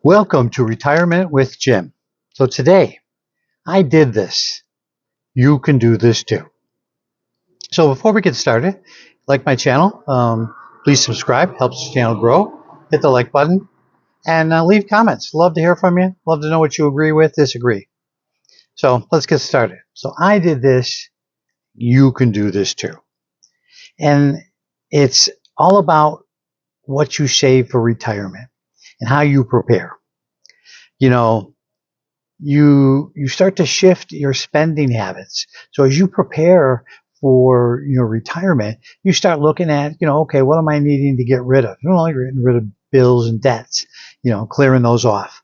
Welcome to Retirement with Jim. So today, I did this. You can do this too. So before we get started, like my channel, please subscribe. Helps the channel grow. Hit the like button and leave comments. Love to hear from you. Love to know what you agree with, disagree. So let's get started. So I did this. You can do this too. And it's all about what you save for retirement and how you prepare. You know, you start to shift your spending habits. So as you prepare for your retirement, you start looking at, okay, what am I needing to get rid of? You're getting rid of bills and debts, clearing those off.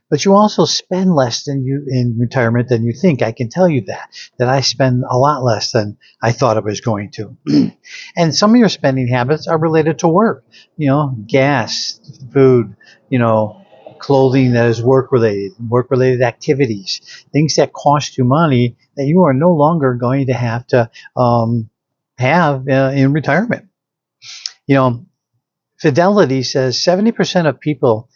But you also spend less than you in retirement than you think. I can tell you that I spend a lot less than I thought I was going to. And some of your spending habits are related to work, gas, food, clothing that is work related activities, things that cost you money that you are no longer going to have to have in retirement. Fidelity says 70% of people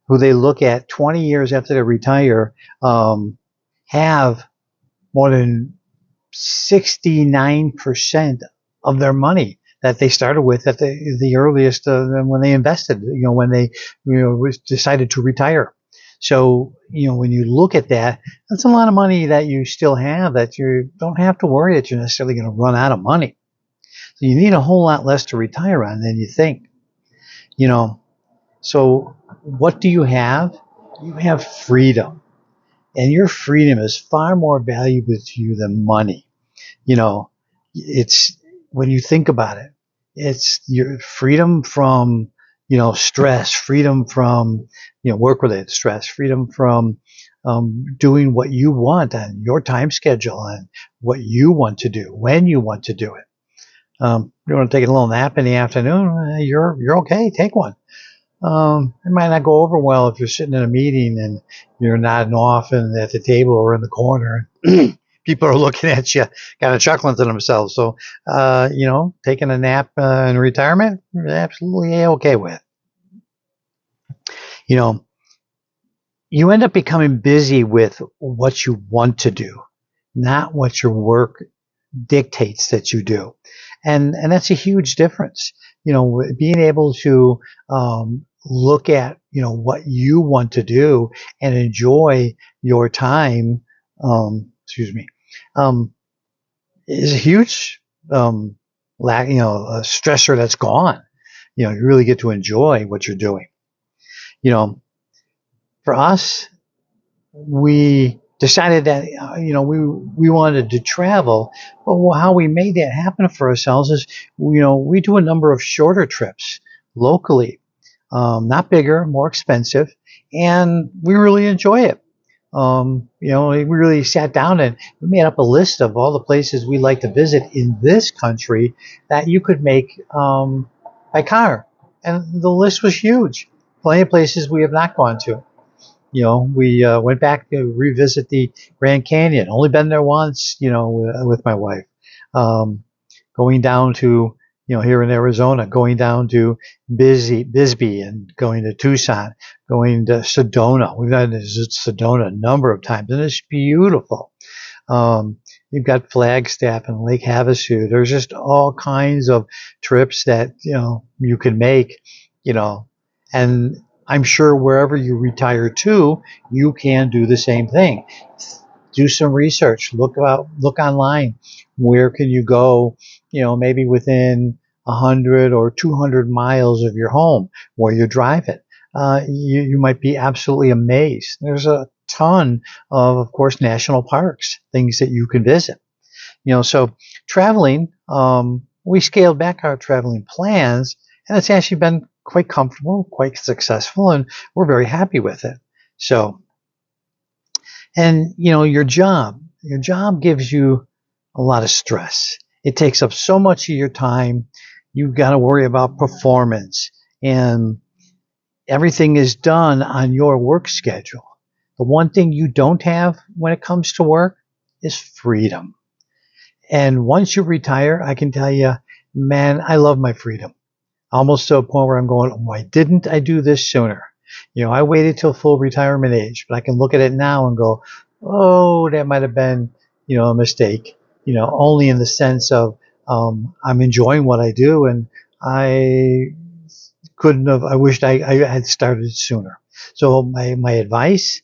who they look at 20 years after they retire have more than 69% of their money that they started with at the earliest when they invested, when they decided to retire. So, when you look at that, that's a lot of money that you still have that you don't have to worry that you're necessarily going to run out of money. So you need a whole lot less to retire on than you think. So what do you have? You have freedom. And your freedom is far more valuable to you than money. It's when you think about it, it's your freedom from, stress, freedom from, work-related stress, freedom from doing what you want on your time schedule and what you want to do, when you want to do it. You want to take a little nap in the afternoon, you're okay, take one. It might not go over well if you're sitting in a meeting and you're nodding off and at the table or in the corner. People are looking at you, kind of chuckling to themselves. So, taking a nap in retirement, absolutely okay with. You end up becoming busy with what you want to do, not what your work dictates that you do. And that's a huge difference. Being able to look at, what you want to do and enjoy your time, is a huge a stressor that's gone. You really get to enjoy what you're doing. For us, we decided that we wanted to travel, but how we made that happen for ourselves is we do a number of shorter trips locally, not bigger, more expensive, and we really enjoy it. We really sat down and we made up a list of all the places we like to visit in this country that you could make by car, and the list was huge. Plenty of places we have not gone to. We went back to revisit the Grand Canyon. Only been there once, with my wife. Going down to, here in Arizona, going down to Bisbee and going to Tucson, going to Sedona. We've been to Sedona a number of times, and it's beautiful. You've got Flagstaff and Lake Havasu. There's just all kinds of trips that, you can make, and I'm sure wherever you retire to, you can do the same thing. Do some research. Look online. Where can you go? Maybe within 100 or 200 miles of your home where you're driving. You might be absolutely amazed. There's a ton of course, national parks, things that you can visit. So traveling, we scaled back our traveling plans, and it's actually been quite comfortable, quite successful, and we're very happy with it. So, and your job gives you a lot of stress. It takes up so much of your time. You've got to worry about performance, and everything is done on your work schedule. The one thing you don't have when it comes to work is freedom. And once you retire, I can tell you, man, I love my freedom. Almost to a point where I'm going, why didn't I do this sooner? I waited till full retirement age, but I can look at it now and go, oh, that might have been, a mistake, only in the sense of, I'm enjoying what I do, and I wished I had started sooner. So my advice,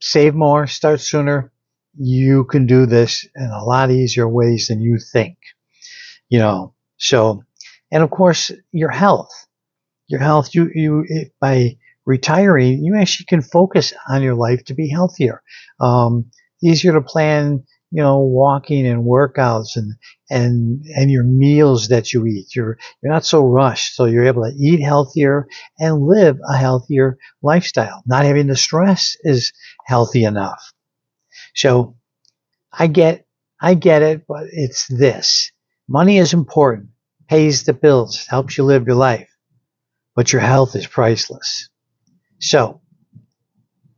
save more, start sooner. You can do this in a lot easier ways than you think, so, and of course, your health, by retiring, you actually can focus on your life to be healthier. Easier to plan, walking and workouts and your meals that you eat. You're not so rushed, so you're able to eat healthier and live a healthier lifestyle. Not having the stress is healthy enough. So I get it, but it's this. Money is important, pays the bills, helps you live your life, but your health is priceless. So,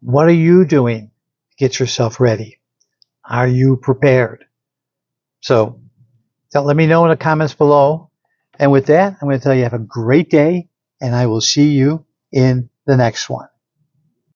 what are you doing to get yourself ready? Are you prepared? So let me know in the comments below. And with that, I'm going to tell you have a great day, and I will see you in the next one.